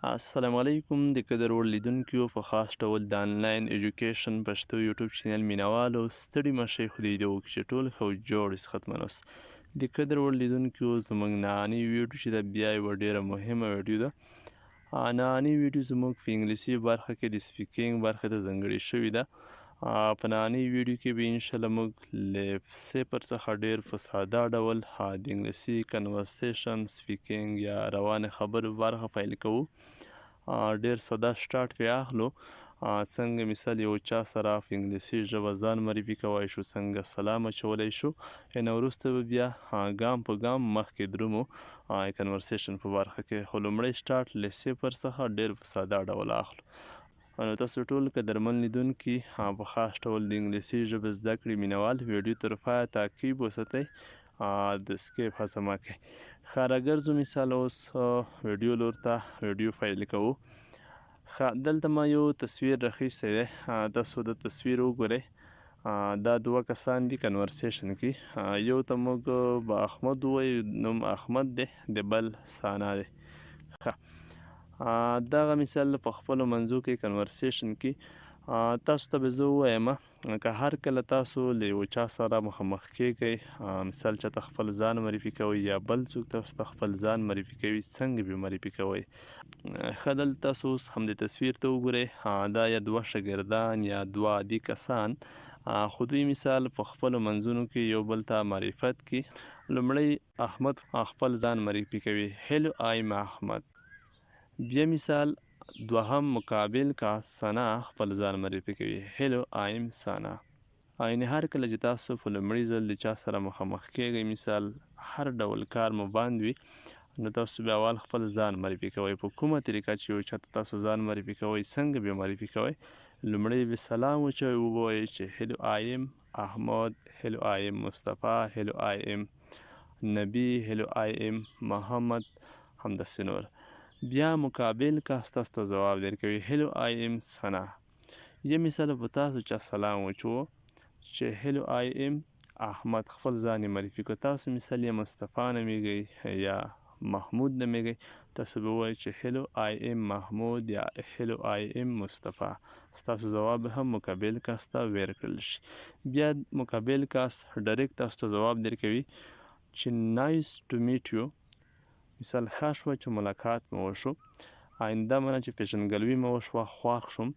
السلام علیکم د قدر وړ لیدونکو په خاص ډول د انلاین ایجوکیشن پښتو یوټیوب چینل مینوالو ستړي مشئ خو د دې وکړي چې ټول ښه جوړ ختمن اوس د قدر وړ لیدونکو زموږ نننۍ ویډیو چې د بیا یوه ډیره مهمه ویډیو ده. نننۍ ویډیو زموږ په انګلیسي برخه کې د سپیکینګ برخه ته ځانګړې شوې ده. په نننۍ ویډیو کې به انشاءالله موږ له صفر څخه ډیر په ساده ډول د انګلیسي کنورسیشن سپیکینګ یا روانې خبرو برخه پیل کوو. ډیر ساده سټارټ پرې اخلو. څنګه مثال یو چا سره په انګلیسي ژبه ځان معرفي کولی شو، څنګه سلام اچولی شو، نو وروسته به بیا ګام په ګام مخکې درومو کنورسیشن په برخه کې. خو لومړی سټارټ له صفر څخه ډیر په ساده ډول اخلو. نو تاسو ټول قدرمن لیدونکي په خاص ډول د انګلیسي ژبې زده کړې مینوال ویډیو تر پایه تعقیب وساتئ، د سکیپ هڅه مه کوئ. ښه راګرځو مثال اوس ویډیو لور ته ویډیو پیل کوو. دلته ما یو تصویر راخیستی دی، تاسو د تصویر وګورئ. دا دوه کسان دي کنورسیشن کې، یو ته موږ به احمد ووایو، نوم احمد دی، د بل ثنا دی. دغه مثال په خپلو منځو کې کنورسیشن کې تاسو ته به زه ووایم که هر کله تاسو له یو چا سره مخامخ کیږئ، مثال چاته خپل ځان معرفي کوئ یا بل څوک تاسو ته خپل ځان معرفي کوي، څنګه به معرفي کوئ. ښه دلته تاسو اوس همدې تصویر ته وګورئ. دا یا دوه شاګردان یا دوه عادي کسان، خو دوی مثال په خپلو منځونو کې یو بل ته معرفت کوي. لومړی احمد خپل ځان معرفي کوي، هیلو آیم احمد. بیا مثال دوهم مقابل کاس ثنا خپل ځان معرفي کوي، هیلو آیم ثنا. یعنې هر کله چې تاسو په لومړي ځل د چا سره مخامخ کیږئ، مثال هر ډول کار مو باند وي، نو تاسو به اول خپل ځان معرفي کوئ. په کومه طریقه چې یو چاته تاسو ځان معرفي کوئ، څنګه به معرفي کوئ. لومړی به سلام وچوئ، ووایئ چې هیلو آیم احمد، هیلو آیم مصطفی، هیلو آیم نبی، هیلو آیم محمد، همداسې نور. بیا مقابل کس تاسو ته ځواب درکوي، هیلو آیم ثنا. یه مثال په تاسو چا سلام وچوه چې هیلو آیم احمد، خپل ځان یې معرفي کړو. تاسو مثال یې مصطفی نومیږئ یا محمود نومیږئ، تاسو به ووایئ چې هیلو آیم محمود یا هیلو آیم مصطفی. ستاسو ځواب هم مقابل کس ته ورکړل شي. بیا مقابل کس ډایرکټ تاسو ته ځواب درکوي چې نایس ټو میټ یو. مثال ښه شوه چې ملاقات مو وشو، دا معنی چې پیژندګلوي مو وشوه، خوښ شوم.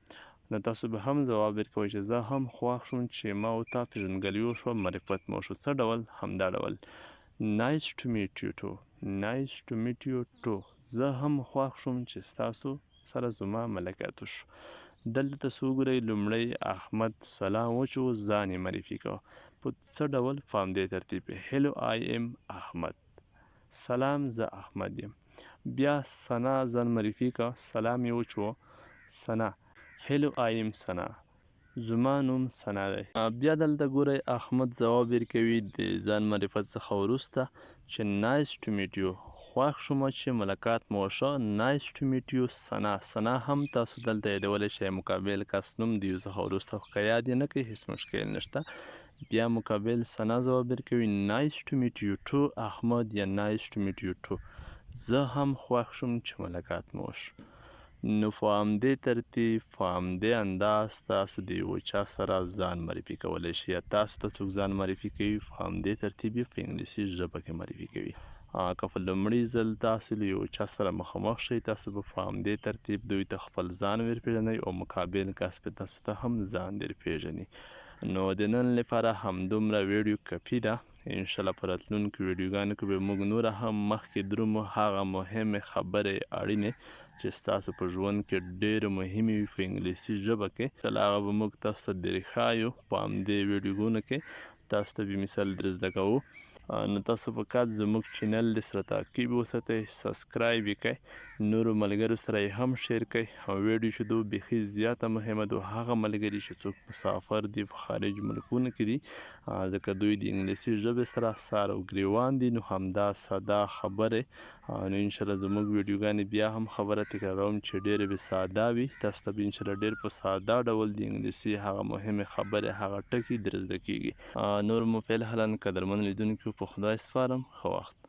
نو تاسو به هم ځواب درکوئ چې زه هم خوښ شوم چې ما او تا پیژندګلوي وشوه، معرفت مو وشو. څه ډول؟ همدا ډول نایس ټو میټ یو ټو، نایس ټو میټ یو ټو. زه هم خوښ شوم چې ستاسو سره زما ملاقات وشو. دلته تاسو وګورئ، لومړی احمد سلام وچو، ځان یې معرفي کوه. په څه ډول؟ په همدې ترتیب، هیلو آیم احمد، سلام زه احمد یم. بیا ثنا ځان معرفي که، سلام یې وچوه، ثنا، هیلو آیم ثنا، زما نوم ثنا دی. بیا دلته ګورئ احمد ځواب درکوي د ځان معرفت څخه وروسته چې نایس ټو میټ یو، خوښ شومه چې ملاقات مو وشه. نایس ټو میټ یو ثنا. ثنا هم تاسو دلته یادولی شئ، مقابل کس نوم د یو څخه وروسته، خو که یاد یې نه کړئ هېڅ مشکل نشته. بیا مقابل ثنا ځواب درکوي نایس ټو میټ یو ټو احمد یا نایس ټو میټ یو ټو، زه هم خوښ شوم چې ملاقات مو وشو. نو په همدې ترتیب، په همدې انداز تاسو د یو چا سره ځان معرفي کولی شئ، یا تاسو ته څوک ځان معرفي کوي، په همدې ترتیب یې په انګلیسي ژبه کې معرفي کوي. که په لومړي ځل تاسو له یو چا سره مخامخ شئ، تاسو به په همدې ترتیب دوی ته خپل ځان ورپېژنئ او مقابل کس به تاسو ته هم ځان درپېژني. نو د نن لپاره همدومره ویډیو کافي ده. انشاءالله په راتلونکو ویډیوګانو کې به موږ نوره هم مخکې درومو، هغه مهمې خبرې اړینې چې ستاسو په ژوند کې ډېرې مهمې وي په انګلیسي ژبه کې، هغه به موږ تاسو ته درښایو په همدې ویډیوګانو کې. تاسو ته به مثال در زده کوو. نو تاسو فقط زموږ چینل د سره تعقیب وساتئ، سبسکرایب یې کړئ، نورو ملګرو سره یې هم شیر کړئ. او ویډیو چې دو بیخي زیاته مهمه ده، هغه ملګري چې څوک مسافر دي، په خارج ملکونو کې دي، ځکه دوی د انګلیسي ژبې سره سار او ګریوان دي، نو همدا ساده خبرې، نو انشاءالله زموږ ویډیوګانې بیا هم خبره تکراروم چې ډېرې به ساده وي. تاسو ته به انشاءالله ډېر په ساده ډول د انګلیسي هغه مهمې خبرې، هغه ټکي در زده کیږي. نور مو فعل حالا قدرمن لیدونکو په خدای سپارم. ښه وخت.